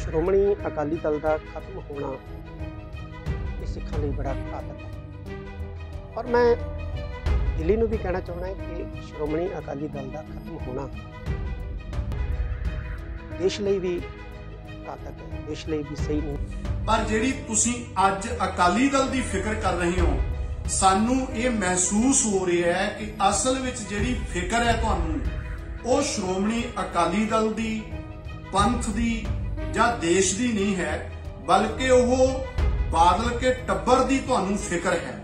श्रोमणी अकाली दल का खत्म होना ये सिखां लई बड़ा घातक है। और मैं दिल्ली नूं भी कहना चाहना है कि श्रोमणी अकाली दल का खत्म होना देश लई भी घातक है, देश लई भी सही नहीं। पर जिहड़ी तुसीं अज अकाली दल की फिक्र कर रहे हो, सानू ये महसूस हो रहा है कि असल विच जिहड़ी फिक्र है तुहानू वो श्रोमणी अकाली दल की, पंथ की या देश की नहीं है, बल्कि वो बादल के टब्बर की तुहानू फिक्र है।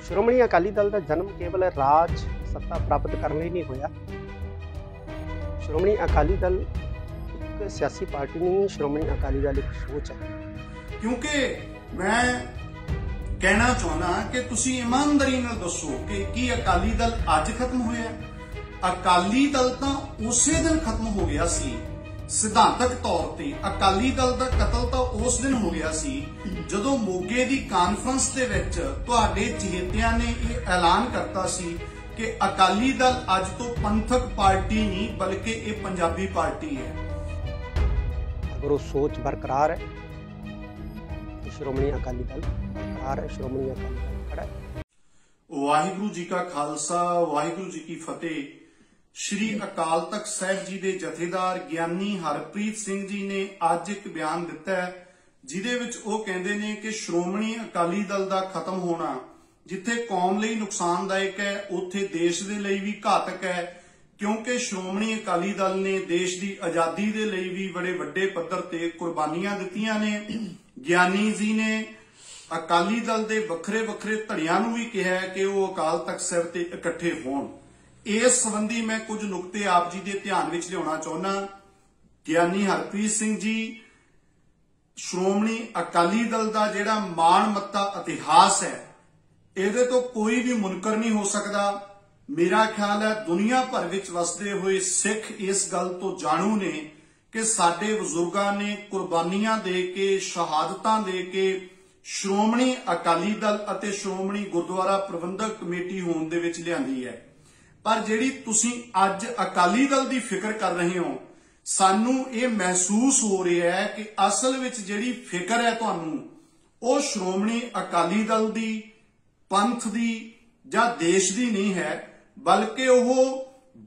श्रोमणी अकाली दल का जन्म केवल राज सत्ता प्राप्त करने नहीं होया। श्रोमणी अकाली दल एक सियासी पार्टी नहीं, श्रोमणी अकाली दल एक सोच है। क्योंकि मैं कहना चाहना कि तुसी ईमानदारी नाल दसो कि की अकाली दल अज खत्म होया? अकाली दल तां उसे दिन खत्म हो गया सी। सिद्धांतक तौर ते अकाली दल दा कतल तां उस दिन हो गया सी जदों मोगे दी कानफ्रेंस दे विच तुहाडे चहेतियां ने ये ऐलान करता सी कि अकाली दल अज तो पंथक पार्टी नहीं बल्कि ये पंजाबी पार्टी है। अगर वो सोच बरकरार है तो श्रोमणी अकाली दल बरकरार है, श्रोमणी अकाली दल खड़ा है। वाहिगुरू जी का खालसा, वाहिगुरू जी की फतेह। श्री अकाल तख्त साहिब जी के जथेदार ਗਿਆਨੀ हरप्रीत सिंह जी ने अज एक बयान दिता है जिहदे विच वो कहंदे ने कि श्रोमणी अकाली दल का खत्म होना जिथे कौम लई नुकसानदायक है उत्थे देश दे लई भी घातक है, क्योंकि श्रोमणी अकाली दल ने देश की आजादी दे लई भी बड़े वड्डे पद्धर ते कुर्बानियां दित्तियां ने। ਗਿਆਨੀ जी ने अकाली दल के वखरे वखरे धड़ियां नूं भी कहा है कि वो अकाल तख्त साहिब ते इकट्ठे होण। इस संबंधी मैं कुछ नुकते आप जी के ध्यान में लियाना चाहना। ਗਿਆਨੀ हरप्रीत सिंह जी, श्रोमणी अकाली दल का जिहड़ा माण मत्ता इतिहास है इहदे तो कोई भी मुनकर नहीं हो सकता। मेरा ख्याल है दुनिया भर विच वसदे हुए सिख इस गल तो जाणू ने कि साडे बजुर्गां ने कुर्बानियां दे के, शहादतां दे के श्रोमणी अकाली दल अते श्रोमणी गुरुद्वारा प्रबंधक कमेटी होण दे विच लिआंदी है। पर जिहड़ी तुसीं अज अकाली दल की फिक्र कर रहे हो, सानू ये महसूस हो रहा है कि असल विच जिहड़ी फिक्र है तुहानू वो श्रोमणी अकाली दल की, पंथ की या देश की नहीं है, बल्कि वो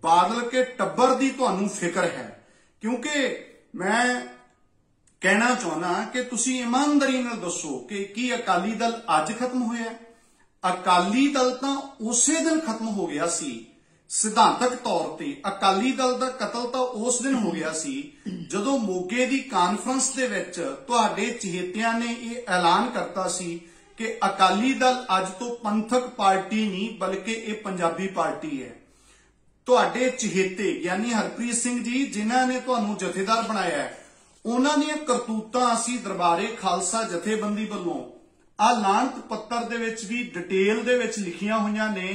बादल के टब्बर की तुहानू फिक्र है। क्योंकि मैं कहना चाहना कि तुसीं ईमानदारी नाल दसो कि की अकाली दल अज खत्म होया? अकाली दल तां उसे दिन खत्म हो गया सी। सिद्धांतक तौर ते अकाली दल का कतल तां उस दिन हो गया सी जदों मोगे दी कानफ्रेंस दे विच तुहाडे चहेतियां ने ये ऐलान करता सी कि अकाली दल अज तो पंथक पार्टी नहीं बल्कि ये पंजाबी पार्टी है। तुहाडे चहेते ਗਿਆਨੀ हरप्रीत सिंह जी जिन्हां ने तुहानू जथेदार बनाया है, उन्हां दीयां करतूतां असीं दरबारे खालसा जथेबंदी वल्लों आ लाणत पत्तर दे विच भी डिटेल दे विच लिखियां होईयां ने।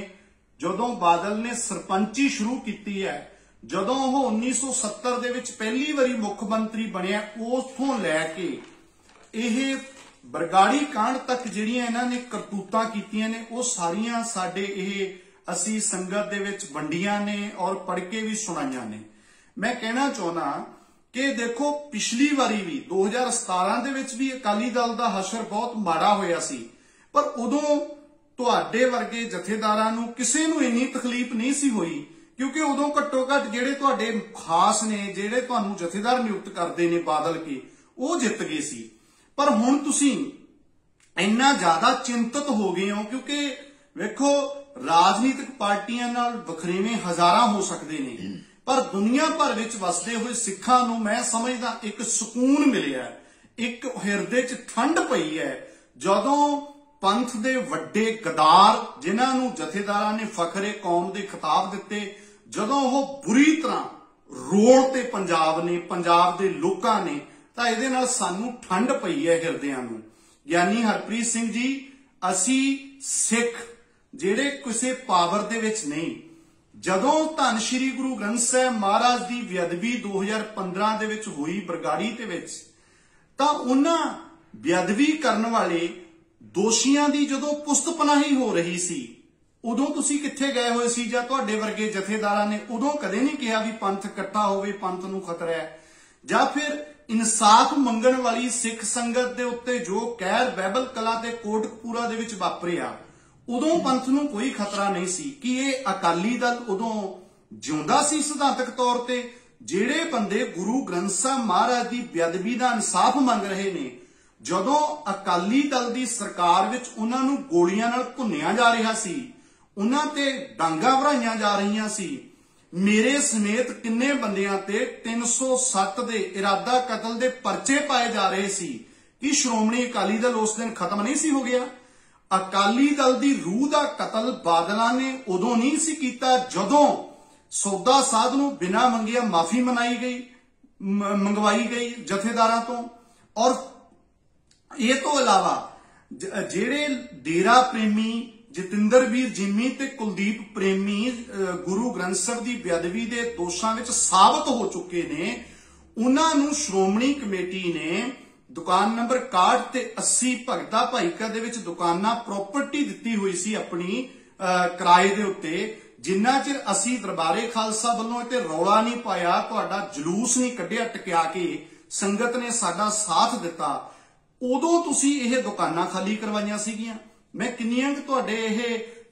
जदों बादल ने सरपंची शुरू की है, जदों वो 1970 दे विच पहली बारी मुख मंत्री बनिया, उथों लैके यह बरगाड़ी कांड तक जिहड़ियां इन्हां ने करतूतां कीतियां ने वो सारियां साडे यह असी संगत दे विच वंडियां ने और पढ़ के भी सुनाइयां ने। मैं कहना चाहना कि देखो पिछली बारी भी 2017 दे विच भी अकाली दल दा हशर बहुत माड़ा होया सी, पर उदों तुहाडे वर्गे जथेदारां नूं किसे नूं इन्नी तकलीफ नहीं सी होई, क्योंकि उदों घट्टो घट जिहड़े तुहाडे खास ने, जिहड़े तुहानूं जथेदार नियुक्त करदे ने बादल के, वो जित गए सी। पर हुण तुसीं इन्ना ज्यादा चिंतित हो गए हो क्योंकि वेखो राजनीतिक पार्टियां नाल वखरेवें हजारां हो सकदे ने, पर दुनिया भर विच वसदे हुए सिखां नूं मैं समझदा एक सुकून मिलिया, एक हिरदे च ठंड पई है जदों पंथ दे वड्डे गदार जिन्हां नूं जथेदारां ने फखरे कौम दे खिताब दिते, जदों वो बुरी तरह रोल ते पंजाब ने, पंजाब दे लोकां ने, तां इहदे नाल सानू ठंड पई है हिरदियां नूं। ਗਿਆਨੀ हरप्रीत सिंह जी, असी सिख जिहड़े किसी पावर दे विच नहीं, जदों धन श्री गुरु ग्रंथ साहिब महाराज की बेअदबी 2015 दे विच होई बरगाड़ी दे विच, तां उन्हां बेअदबी करन वाले दोषियां दी जदों पुस्त पनाही हो रही सी उदों तुसीं कित्थे गए होए सी? जां तुहाडे वर्गे जथेदारां ने उदों कदे नहीं कहा भी पंथ इकट्ठा होवे, पंथ नूं खतरा है? ਜਾਂ ਫਿਰ ਇਨਸਾਫ ਮੰਗਣ ਵਾਲੀ ਸਿੱਖ ਸੰਗਤ ਦੇ ਉੱਤੇ ਜੋ ਕਹਿਰ ਬਹਿਬਲ ਕਲਾਂ ਤੇ ਕੋਟਕਪੂਰਾ ਦੇ ਵਿੱਚ ਵਾਪਰਿਆ, ਉਦੋਂ ਪੰਥ ਨੂੰ ਕੋਈ ਖਤਰਾ ਨਹੀਂ ਸੀ। ਕਿ ਇਹ ਅਕਾਲੀ ਦਲ ਉਦੋਂ ਜਿਉਂਦਾ ਸੀ ਸਿਧਾਂਤਕ ਤੌਰ ਤੇ? ਜਿਹੜੇ ਬੰਦੇ ਗੁਰੂ ਗ੍ਰੰਥ ਸਾਹਿਬ ਮਹਾਰਾਜ ਦੀ ਬੇਅਦਬੀ ਦਾ ਇਨਸਾਫ ਮੰਗ ਰਹੇ ਨੇ, ਜਦੋਂ ਅਕਾਲੀ ਦਲ ਦੀ ਸਰਕਾਰ ਵਿੱਚ ਉਹਨਾਂ ਨੂੰ ਗੋਲੀਆਂ ਨਾਲ ਭੁੰਨਿਆ ਜਾ ਰਿਹਾ ਸੀ, ਉਹਨਾਂ ਤੇ ਡਾਂਗਾ ਭਰਾਈਆਂ ਜਾ ਰਹੀਆਂ ਸੀ, ਮੇਰੇ ਸਮੇਤ ਕਿੰਨੇ ਬੰਦਿਆਂ ਤੇ 307 ਦੇ ਇਰਾਦਾ ਕਤਲ ਦੇ ਪਰਚੇ ਪਾਏ ਜਾ ਰਹੇ ਸੀ, ਕਿ ਸ਼੍ਰੋਮਣੀ ਅਕਾਲੀ ਦਲ ਉਸ ਦਿਨ ਖਤਮ ਨਹੀਂ ਸੀ ਹੋ ਗਿਆ? ਅਕਾਲੀ ਦਲ ਦੀ ਰੂਹ ਦਾ ਕਤਲ ਬਾਦਲਾਂ ਨੇ ਉਦੋਂ ਨਹੀਂ ਸੀ ਕੀਤਾ ਜਦੋਂ ਸੌਦਾ ਸਾਧ ਨੂੰ ਬਿਨਾਂ ਮੰਗਿਆ ਮਾਫੀ ਮੰਗਵਾਈ ਗਈ ਜਥੇਦਾਰਾਂ ਤੋਂ। ਔਰ ਇਹ ਤੋਂ ਇਲਾਵਾ ਜਿਹੜੇ ਡੇਰਾ ਪ੍ਰੇਮੀ ਜਤਿੰਦਰਵੀਰ ਜਿੰਮੀ ਤੇ ਕੁਲਦੀਪ ਪ੍ਰੇਮੀ ਗੁਰੂ ਗ੍ਰੰਥ ਸਾਹਿਬ ਦੀ ਬੇਅਦਬੀ ਦੇ ਦੋਸ਼ਾਂ ਵਿੱਚ ਸਾਬਤ ਹੋ ਚੁੱਕੇ ਨੇ, ਉਹਨਾਂ ਨੂੰ ਸ਼੍ਰੋਮਣੀ ਕਮੇਟੀ ਨੇ ਦੁਕਾਨ ਨੰਬਰ 61 ਤੇ 80 ਭਗਤਾ ਭਾਈਕਾ ਦੇ ਵਿੱਚ ਦੁਕਾਨਾਂ ਪ੍ਰਾਪਰਟੀ ਦਿੱਤੀ ਹੋਈ ਸੀ ਆਪਣੀ ਕਿਰਾਏ ਦੇ ਉੱਤੇ। ਜਿੰਨਾ ਚਿਰ ਅਸੀਂ ਦਰਬਾਰੇ ਖਾਲਸਾ ਵੱਲੋਂ ਇੱਥੇ ਰੌਲਾ ਨਹੀਂ ਪਾਇਆ, ਤੁਹਾਡਾ ਜਲੂਸ ਨਹੀਂ ਕੱਢਿਆ ਟਕਿਆ ਕੇ, ਸੰਗਤ ਨੇ ਸਾਡਾ ਸਾਥ ਦਿੱਤਾ, ਉਦੋਂ ਤੁਸੀਂ ਇਹ ਦੁਕਾਨਾਂ ਖਾਲੀ ਕਰਵਾਈਆਂ ਸੀਗੀਆਂ। ਮੈਂ ਕਿੰਨੀਆਂ ਕਿ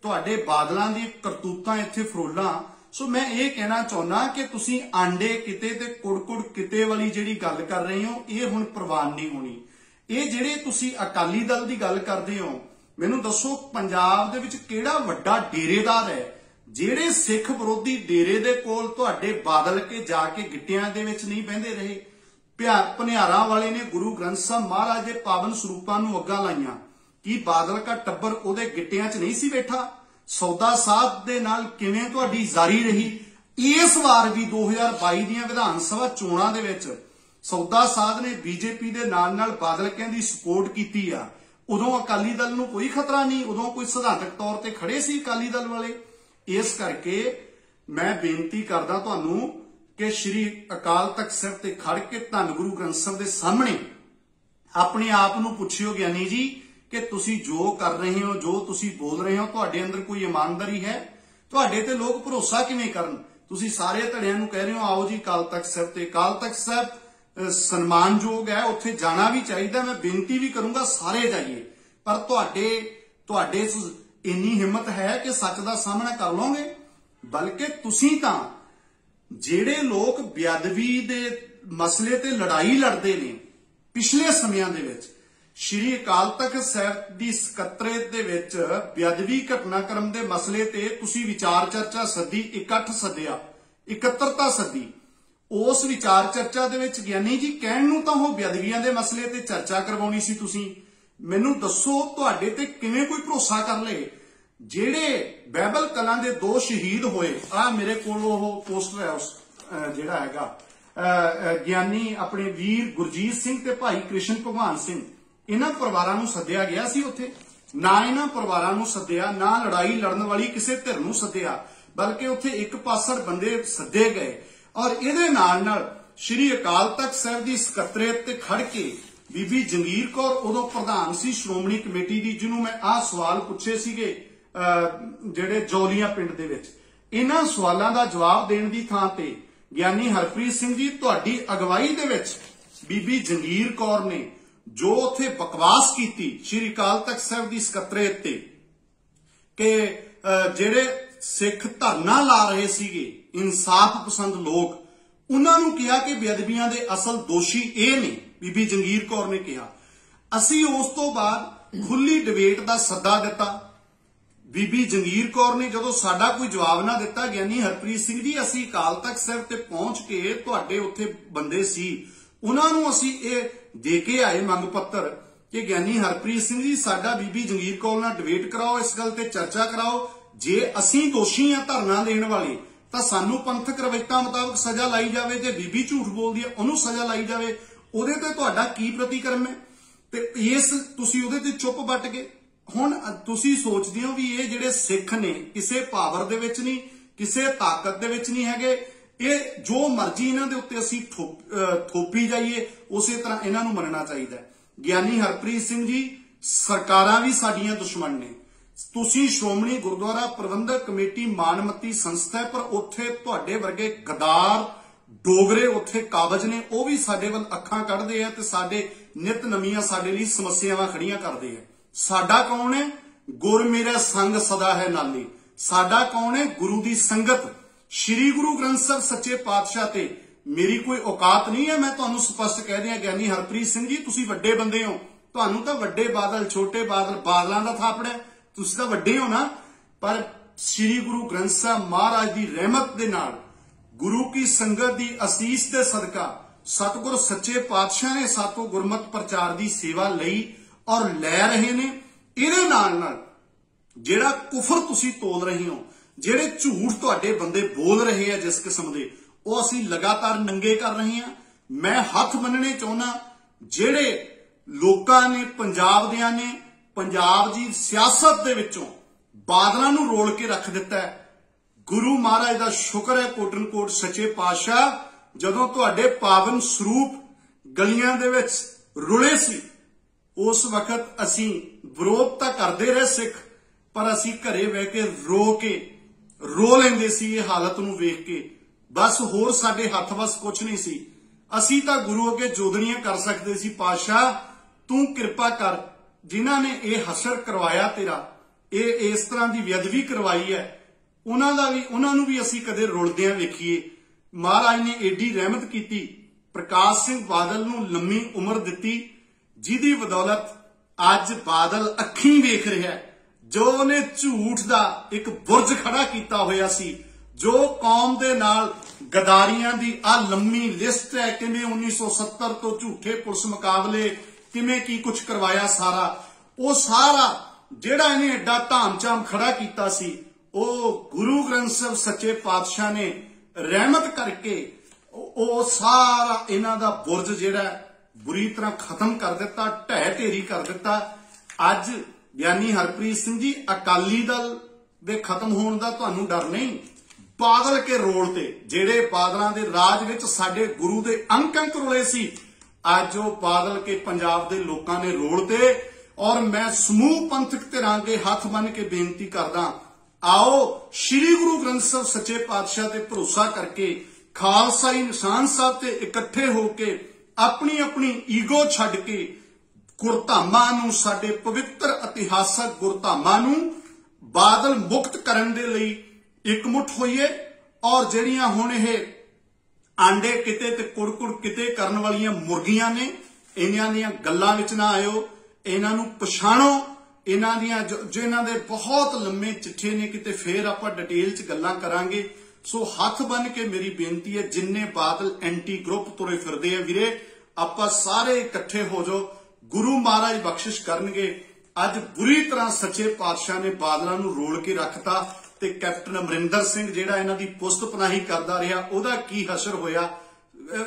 ਤੁਹਾਡੇ ਬਾਦਲਾਂ ਦੀ ਕਰਤੂਤਾਂ ਇੱਥੇ ਫਰੋਲਾਂ। ਸੋ ਮੈਂ ਇਹ ਕਹਿਣਾ ਚਾਹੁੰਦਾ ਕਿ ਤੁਸੀਂ ਆਂਡੇ ਕਿਤੇ ਤੇ ਕੁੜਕੁੜ ਕਿਤੇ ਵਾਲੀ ਜਿਹੜੀ ਗੱਲ ਕਰ ਰਹੇ ਹੋ, ਇਹ ਹੁਣ ਪ੍ਰਵਾਨ ਨਹੀਂ ਹੋਣੀ। ਇਹ ਜਿਹੜੇ ਤੁਸੀਂ ਅਕਾਲੀ ਦਲ ਦੀ ਗੱਲ ਕਰਦੇ ਹੋ, ਮੈਨੂੰ ਦੱਸੋ ਪੰਜਾਬ ਦੇ ਵਿੱਚ ਕਿਹੜਾ ਵੱਡਾ ਡੇਰੇਦਾਰ ਹੈ ਜਿਹੜੇ ਸਿੱਖ ਵਿਰੋਧੀ ਡੇਰੇ ਦੇ ਕੋਲ ਤੁਹਾਡੇ ਬਾਦਲ ਕੇ ਜਾ ਕੇ ਗਿੱਟਿਆਂ ਦੇ ਵਿੱਚ ਨਹੀਂ ਬਹਿੰਦੇ ਰਹੇ? ਭਨਿਆਰਾਂ ਵਾਲੇ ਨੇ ਗੁਰੂ ਗ੍ਰੰਥ ਸਾਹਿਬ ਮਹਾਰਾਜ ਦੇ ਪਾਵਨ ਸਰੂਪਾਂ ਨੂੰ ਅੱਗਾਂ ਲਾਈਆਂ, ਕੀ ਬਾਦਲ ਦਾ ਟੱਬਰ ਉਹਦੇ ਗਿੱਟਿਆਂ 'ਚ ਨਹੀਂ ਸੀ ਬੈਠਾ? ਸੌਦਾ ਸਾਧ ਦੇ ਨਾਲ ਕਿਵੇਂ ਤੁਹਾਡੀ ਜਾਰੀ ਰਹੀ? ਇਸ ਵਾਰ ਵੀ 2022 ਦੀਆਂ ਵਿਧਾਨ ਸਭਾ ਚੋਣਾਂ ਦੇ ਵਿੱਚ ਸੌਦਾ ਸਾਧ ਨੇ ਬੀਜੇਪੀ ਦੇ ਨਾਲ ਬਾਦਲਕਿਆਂ ਦੀ ਸਪੋਰਟ ਕੀਤੀ ਆ। ਉਦੋਂ ਅਕਾਲੀ ਦਲ ਨੂੰ ਕੋਈ ਖਤਰਾ ਨਹੀਂ, ਉਦੋਂ ਕੋਈ ਸਿਧਾਂਤਕ ਤੌਰ ਤੇ ਖੜੇ ਸੀ ਅਕਾਲੀ ਦਲ ਵਾਲੇ। ਇਸ ਕਰਕੇ ਮੈਂ ਬੇਨਤੀ ਕਰਦਾ ਤੁਹਾਨੂੰ ਕਿ ਸ਼੍ਰੀ ਅਕਾਲ ਤਖਤ ਸਾਹਿਬ ਤੇ ਖੜ ਕੇ ਧੰਨ ਗੁਰੂ ਗ੍ਰੰਥ ਸਾਹਿਬ ਦੇ ਸਾਹਮਣੇ ਆਪਣੇ ਆਪ ਨੂੰ ਪੁੱਛਿਓ ਗਿਆਨੀ ਜੀ ਕਿ ਤੁਸੀਂ ਜੋ ਕਰ ਰਹੇ ਹੋ, ਜੋ ਤੁਸੀਂ ਬੋਲ ਰਹੇ ਹੋ, ਤੁਹਾਡੇ ਅੰਦਰ ਕੋਈ ਇਮਾਨਦਾਰੀ ਹੈ? ਤੁਹਾਡੇ ਤੇ ਲੋਕ ਭਰੋਸਾ ਕਿਵੇਂ ਕਰਨ? ਤੁਸੀਂ ਸਾਰੇ ਧੜਿਆਂ ਨੂੰ ਕਹਿ ਰਹੇ ਹੋ ਆਓ ਜੀ ਅਕਾਲ ਤਖਤ ਸਾਹਿਬ ਤੇ। ਅਕਾਲ ਤਖਤ ਸਾਹਿਬ ਸਨਮਾਨਯੋਗ ਹੈ, ਉੱਥੇ ਜਾਣਾ ਵੀ ਚਾਹੀਦਾ। ਮੈਂ ਬੇਨਤੀ ਵੀ ਕਰੂੰਗਾ ਸਾਰੇ ਜਾਈਏ, ਪਰ ਤੁਹਾਡੇ ਇੰਨੀ ਹਿੰਮਤ ਹੈ ਕਿ ਸੱਚ ਦਾ ਸਾਹਮਣਾ ਕਰ ਲਓਗੇ? ਬਲਕਿ ਤੁਸੀਂ ਤਾਂ ਜਿਹੜੇ ਲੋਕ ਬੇਅਦਬੀ ਦੇ ਮਸਲੇ ਤੇ ਲੜਾਈ ਲੜਦੇ ਨੇ, ਪਿਛਲੇ ਸਮਿਆਂ ਦੇ ਵਿੱਚ ਸ਼੍ਰੀ ਅਕਾਲ ਤਖਤ ਸਾਹਿਬ ਦੀ ਸਕੱਤਰੇਤ ਦੇ ਵਿੱਚ ਬੇਅਦਬੀ ਘਟਨਾਕ੍ਰਮ ਦੇ ਮਸਲੇ ਤੇ ਤੁਸੀਂ ਵਿਚਾਰ ਚਰਚਾ ਸੱਦੀ, ਇਕੱਠ ਸੱਦਿਆ, ਇਕੱਤਰਤਾ ਸੱਦੀ। ਉਸ ਵਿਚਾਰ ਚਰਚਾ ਦੇ ਵਿੱਚ ਗਿਆਨੀ ਜੀ ਕਹਿਣ ਨੂੰ ਤਾਂ ਉਹ ਬੇਅਦਬੀਆਂ ਦੇ ਮਸਲੇ ਤੇ ਚਰਚਾ ਕਰਵਾਉਣੀ ਸੀ ਤੁਸੀਂ। ਮੈਨੂੰ ਦੱਸੋ ਤੁਹਾਡੇ ਤੇ ਕਿਵੇਂ ਕੋਈ ਭਰੋਸਾ ਕਰ ਲਏ? ਜਿਹੜੇ ਬਹਿਬਲ ਕਲਾਂ ਦੇ 2 ਸ਼ਹੀਦ ਹੋਏ, ਆ ਮੇਰੇ ਕੋਲ ਉਹ ਪੋਸਟਰ ਹੈ ਉਸ ਜਿਹੜਾ ਹੈਗਾ ਗਿਆਨੀ ਆਪਣੇ ਵੀਰ ਗੁਰਜੀਤ ਸਿੰਘ ਤੇ ਭਾਈ ਕ੍ਰਿਸ਼ਨ ਭਗਵਾਨ ਸਿੰਘ, ਇਹਨਾਂ ਪਰਿਵਾਰਾਂ ਨੂੰ ਸੱਦਿਆ ਗਿਆ ਸੀ ਉੱਥੇ? ਨਾ ਇਹਨਾਂ ਪਰਿਵਾਰਾਂ ਨੂੰ ਸੱਦਿਆ, ਨਾ ਲੜਾਈ ਲੜਨ ਵਾਲੀ ਕਿਸੇ ਧਿਰ ਨੂੰ ਸੱਦਿਆ, ਬਲਕਿ ਉੱਥੇ ਇੱਕ ਪਾਸੜ ਬੰਦੇ ਸੱਦੇ ਗਏ। ਔਰ ਇਹਦੇ ਨਾਲ ਸ਼੍ਰੀ ਅਕਾਲ ਤਖਤ ਸਾਹਿਬ ਦੀ ਸਕੱਤਰੇਤ ਤੇ ਖੜ ਕੇ ਬੀਬੀ ਜੰਗੀਰ ਕੌਰ ਉਦੋਂ ਪ੍ਰਧਾਨ ਸੀ ਸ਼੍ਰੋਮਣੀ ਕਮੇਟੀ ਦੀ, ਜਿਹਨੂੰ ਮੈਂ ਆਹ ਸਵਾਲ ਪੁੱਛੇ ਸੀਗੇ ਜਿਹੜੇ ਜੌਲੀਆਂ ਪਿੰਡ ਦੇ ਵਿੱਚ, ਇਹਨਾਂ ਸਵਾਲਾਂ ਦਾ ਜਵਾਬ ਦੇਣ ਦੀ ਥਾਂ ਤੇ ਗਿਆਨੀ ਹਰਪ੍ਰੀਤ ਸਿੰਘ ਜੀ ਤੁਹਾਡੀ ਅਗਵਾਈ ਦੇ ਵਿੱਚ ਬੀਬੀ ਜੰਗੀਰ ਕੌਰ ਨੇ ਜੋ ਉੱਥੇ ਬਕਵਾਸ ਕੀਤੀ ਸ਼੍ਰੀ ਅਕਾਲ ਤਖਤ ਸਾਹਿਬ ਦੀ ਸਕੱਤਰੇਤ ਤੇ, ਕਿ ਜਿਹੜੇ ਸਿੱਖ ਧਰਨਾ ਲਾ ਰਹੇ ਸੀਗੇ ਇਨਸਾਫ ਪਸੰਦ ਲੋਕ, ਉਹਨਾਂ ਨੂੰ ਕਿਹਾ ਕਿ ਬੇਅਦਬੀਆਂ ਦੇ ਅਸਲ ਦੋਸ਼ੀ ਇਹ ਨੇ, ਬੀਬੀ ਜੰਗੀਰ ਕੌਰ ਨੇ ਕਿਹਾ। ਅਸੀਂ ਉਸ ਤੋਂ ਬਾਅਦ ਖੁੱਲੀ ਡਿਬੇਟ ਦਾ ਸੱਦਾ ਦਿੱਤਾ। ਬੀਬੀ ਜੰਗੀਰ ਕੌਰ ਨੇ ਜਦੋਂ ਸਾਡਾ ਕੋਈ ਜਵਾਬ ਨਾ ਦਿੱਤਾ, ਗਿਆਨੀ ਹਰਪ੍ਰੀਤ ਸਿੰਘ ਜੀ ਅਸੀਂ ਅਕਾਲ ਤਖਤ ਸਾਹਿਬ ਤੇ ਪਹੁੰਚ ਕੇ ਤੁਹਾਡੇ ਉੱਥੇ ਬੰਦੇ ਸੀ, ਉਹਨਾਂ ਨੂੰ ਅਸੀਂ ਇਹ ਦੇ ਕੇ ਆਏ ਮੰਗ ਪੱਤਰ ਕਿ ਗਿਆਨੀ ਹਰਪ੍ਰੀਤ ਸਿੰਘ ਜੀ ਸਾਡਾ ਬੀਬੀ ਜੰਗੀਰ ਕੌਰ ਨਾਲ ਡਿਬੇਟ ਕਰਾਓ, ਇਸ ਗੱਲ ਤੇ ਚਰਚਾ ਕਰਾਓ। ਜੇ ਅਸੀਂ ਦੋਸ਼ੀ ਆ ਧਰਨਾ ਦੇਣ ਵਾਲੇ ਤਾਂ ਸਾਨੂੰ ਪੰਥਕ ਰਵਾਇਤਾਂ ਮੁਤਾਬਕ ਸਜ਼ਾ ਲਾਈ ਜਾਵੇ, ਜੇ ਬੀਬੀ ਝੂਠ ਬੋਲਦੀ ਹੈ ਉਹਨੂੰ ਸਜ਼ਾ ਲਾਈ ਜਾਵੇ। ਉਹਦੇ ਤੇ ਤੁਹਾਡਾ ਕੀ ਪ੍ਰਤੀਕਰਮ ਹੈ? ਤੇ ਤੁਸੀਂ ਉਹਦੇ ਤੇ ਚੁੱਪ ਵੱਟ ਗਏ। ਹੁਣ ਤੁਸੀਂ ਸੋਚਦੇ ਹੋ ਵੀ ਇਹ ਜਿਹੜੇ ਸਿੱਖ ਨੇ ਕਿਸੇ ਪਾਵਰ ਦੇ ਵਿੱਚ ਨਹੀਂ, ਕਿਸੇ ਤਾਕਤ ਦੇ ਵਿੱਚ ਨਹੀਂ ਹੈਗੇ, ਇਹ ਜੋ ਮਰਜ਼ੀ ਇਹਨਾਂ ਦੇ ਉੱਤੇ ਅਸੀਂ ਥੋਪੀ ਜਾਈਏ ਉਸੇ ਤਰ੍ਹਾਂ ਇਹਨਾਂ ਨੂੰ ਮੰਨਣਾ ਚਾਹੀਦਾ। ਗਿਆਨੀ ਹਰਪ੍ਰੀਤ ਸਿੰਘ ਜੀ ਸਰਕਾਰਾਂ ਵੀ ਸਾਡੀਆਂ ਦੁਸ਼ਮਣ ਨੇ। ਤੁਸੀਂ ਸ਼੍ਰੋਮਣੀ ਗੁਰਦੁਆਰਾ ਪ੍ਰਬੰਧਕ ਕਮੇਟੀ ਮਾਨਮੱਤੀ ਸੰਸਥਾ ਹੈ, ਪਰ ਉੱਥੇ ਤੁਹਾਡੇ ਵਰਗੇ ਗਦਾਰ ਡੋਗਰੇ ਉੱਥੇ ਕਾਬਜ ਨੇ, ਉਹ ਵੀ ਸਾਡੇ ਵੱਲ ਅੱਖਾਂ ਕੱਢਦੇ ਆ ਤੇ ਸਾਡੇ ਨਿਤ ਨਵੀਆਂ ਸਾਡੇ ਲਈ ਸਮੱਸਿਆਵਾਂ ਖੜੀਆਂ ਕਰਦੇ ਆ। ਸਾਡਾ ਕੌਣ ਹੈ? ਗੁਰ ਮੇਰਾ ਸੰਗ ਸਦਾ ਹੈ ਨਾਲੀ। ਸਾਡਾ ਕੌਣ ਹੈ? ਗੁਰੂ ਦੀ ਸੰਗਤ। श्री गुरु ग्रंथ साहब सच्चे पातशाह ते मेरी कोई औकात नहीं है। मैं तुहानू स्पष्ट कह दिया ज्ञानी हरप्रीत सिंह जी, तुसी वड्डे बंदे हो, तुहानू तां वड्डे बादल छोटे बादल बादलों का थापड़ा है, तुसी तां वड्डे हो ना। पर श्री गुरु ग्रंथ साहब महाराज की रहमत दे नाल, गुरु की संगत की असीस के सदका सतगुर सच्चे पातशाह ने सातों गुरमत प्रचार की सेवा लई और लै रहे ने। इहदे नाल नाल जिहड़ा कुफर तुसी तोल रहे हो, ਜਿਹੜੇ ਝੂਠ ਤੁਹਾਡੇ ਬੰਦੇ ਬੋਲ ਰਹੇ ਆ ਜਿਸ ਕਿਸਮ ਦੇ, ਉਹ ਅਸੀਂ ਲਗਾਤਾਰ ਨੰਗੇ ਕਰ ਰਹੇ ਹਾਂ। ਮੈਂ ਹੱਥ ਬੰਨਣੇ ਚਾਹੁੰਦਾ ਜਿਹੜੇ ਲੋਕਾਂ ਨੇ, ਪੰਜਾਬ ਦਿਆਂ ਨੇ ਪੰਜਾਬ ਦੀ ਸਿਆਸਤ ਦੇ ਵਿੱਚੋਂ ਬਾਦਲਾਂ ਨੂੰ ਰੋਲ ਕੇ ਰੱਖ ਦਿੱਤਾ ਹੈ। ਗੁਰੂ ਮਹਾਰਾਜ ਦਾ ਸ਼ੁਕਰ ਹੈ ਕੋਟਨ ਕੋਟ ਸੱਚੇ ਪਾਤਸ਼ਾਹ, ਜਦੋਂ ਤੁਹਾਡੇ ਪਾਵਨ ਸਰੂਪ ਗਲੀਆਂ ਦੇ ਵਿੱਚ ਰੁਲੇ ਸੀ ਉਸ ਵਕਤ ਅਸੀਂ ਵਿਰੋਧ ਤਾਂ ਕਰਦੇ ਰਹੇ ਸਿੱਖ, ਪਰ ਅਸੀਂ ਘਰੇ ਬਹਿ ਕੇ रो लेंदे सी ये हालत नूं वेख के। बस होर साडे हथ वस कुछ नहीं सी। असी तां गुरु अगे जोदड़ियां कर सकदे सी, पातशाह तू कृपा कर, जिन्हां ने ये हशर करवाया तेरा, ये इस तरह की बेअदबी करवाई है, उन्होंने भी असी कदे रुलदियां वेखीए। महाराज ने एडी रहमत की, प्रकाश सिंह बादल नूं लंबी उम्र दिती, जिहदी बदौलत अज बादल अखीं वेख रहा है। जो ने झूठ दा एक बुरज खड़ा किया होया सी, जो कौम दे नाल गदारियां दी आ लंबी लिस्ट है, किवें 1970 तो झूठे पुलिस मुकाबले किवें की कुछ करवाया, सारा जिहड़ा इन्हें एडा धाम-झाम खड़ा किया सी, ओ गुरु ग्रंथ साहब सच्चे पातशाह ने रहमत करके ओ सारा इन्हां दा बुरज जिहड़ा बुरी तरह खत्म कर दिता, ढह ढेरी कर दिता। अज ज्ञानी हरप्रीत सिंह जी, अकाली दल दे खत्म होने का तुहानू डर नहीं, बादल के रोल ते जेड़े बादलों के राज विच साडे गुरु दे अंक रुले सी, अज वो बादल के पंजाब दे लोकां ने रोल ते। और मैं समूह पंथक धिरां के हाथ बन के बेनती करदा, आओ श्री गुरु ग्रंथ साहब सच्चे पातशाह ते भरोसा करके खालसाई निशान साहब ते इकट्ठे होके अपनी अपनी ईगो छड्ड के गुरधामां नूं, साडे पवित्र इतिहासक गुरधामां नूं बादल मुक्त करन दे लई एकमुठ होइए। और जिहड़ियां हुण इह आंडे किते ते कुड़-कुड़ किते करन वालियां मुर्गियां ने, इन्हां दीयां गल्लां विच ना आयो, इन्हां नूं पछाणो। इन्हां दीयां जिन्हां दे बहुत लंबे चिट्ठे ने, किते फेर आपां डिटेल च गल्लां करांगे। सो हथ बन के मेरी बेनती है, जिन्ने बादल एंटी ग्रुप तुरे फिरदे आ वीरे, आपां सारे इकट्ठे हो जाओ, गुरु महाराज बख्शिश करनगे। अज बुरी तरह सच्चे पातशाह ने बादलों नूं रोल के रखता, ते कैप्टन अमरिंदर सिंह जिहड़ा इन्हां दी पुस्त पनाही करदा रहा, ओहदा की हशर होया।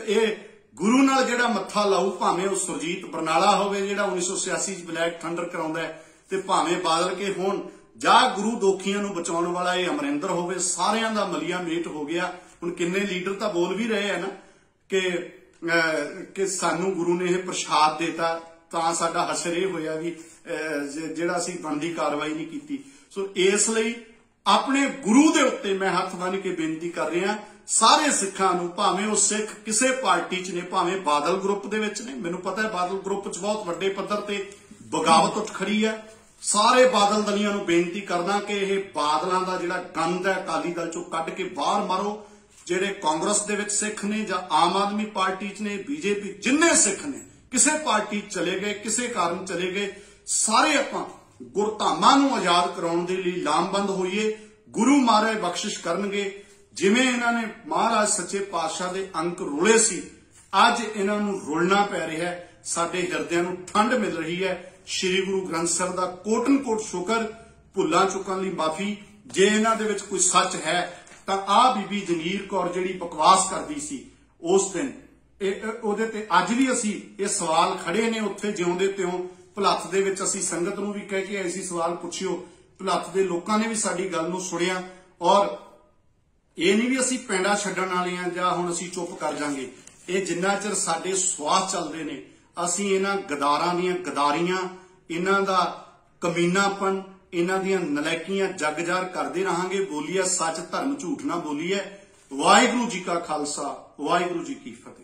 ये गुरु नाल जिहड़ा मत्था लाऊ, भावें वो सुरजीत बरनाला होवे जिहड़ा 1986 च ब्लैक थंडर कराउंदा है, ते भावें बादल के होण जा गुरु दोखियां नूं बचाउण वाला ये अमरिंदर होवे, सारियां दा मलिया मेट हो गया। हुण किन्ने लीडर तां बोल भी रहे हैं ना कि सानू गुरु ने यह प्रसाद देता, तां साडा हशर ये होया भी जिहड़ा असीं बनदी कार्रवाई नहीं कीती। सो इसलिए अपने गुरु दे उत्ते मैं हथ बन के बेनती कर रहा, सारे सिखां नूं, भावें वो सिख किसे पार्टी च ने, भावें बादल ग्रुप दे विच ने, मैनूं पता है बादल ग्रुप च बहुत वड्डे पद्धर ते बगावत उठ खड़ी है। सारे बादल दलियां नूं बेनती करदा कि यह बादलों का जिहड़ा गंद है अकाली दल चों कढ के बाहर मारो। जिहड़े कांग्रेस दे विच सिख ने जां आम आदमी पार्टी च ने, बीजेपी, जिन्ने सिख ने किसे पार्टी चले गए, किसे कारण चले गए, सारे आपां गुरधामां नूं आजाद कराउण दे लई लामबंद होइए। गुरु महाराज बख्शिश करनगे। जिवें इन्हां ने महाराज सच्चे पातशाह दे अंक रुले सी, अज इन्हां नूं रुलना पै रिहा है, साडे हिरदिआं नूं ठंड मिल रही है। श्री गुरु ग्रंथ साहब दा कोटन कोट शुकर, भुल्लां चुकां लई माफी। जे इन्हां दे विच कोई सच है तां आ बीबी जंगीर कौर जिहड़ी बकवास करदी सी उस दिन, ਉਹਦੇ ਤੇ ਅੱਜ भी असी ये सवाल खड़े ने उत्थे जिउंदे त्यों। भुलੱਥ ਦੇ ਵਿੱਚ ਅਸੀਂ संगत ਨੂੰ भी कह के आए सी सवाल पुछियो, भुलੱਥ ਦੇ ਲੋਕਾਂ ने भी साडी गल ਨੂੰ सुणिया। और ये नहीं भी असी पैंडा छड्डण वाले हां जां हुण असी चुप कर जांगे। ये जिन्ना चिर साडे स्वास चलदे ने, असी इन्हां गदारां दीयां गदारियां, इन्हां दा कमीनापन, इन्हां दीयां नलैकियां जग जार करदे रहांगे। बोलीए सच धर्म झूठ ना बोलीए। ਵਾਹਿਗੁਰੂ ਜੀ ਕਾ ਖਾਲਸਾ ਵਾਹਿਗੁਰੂ ਜੀ ਕੀ ਫਤਿਹ।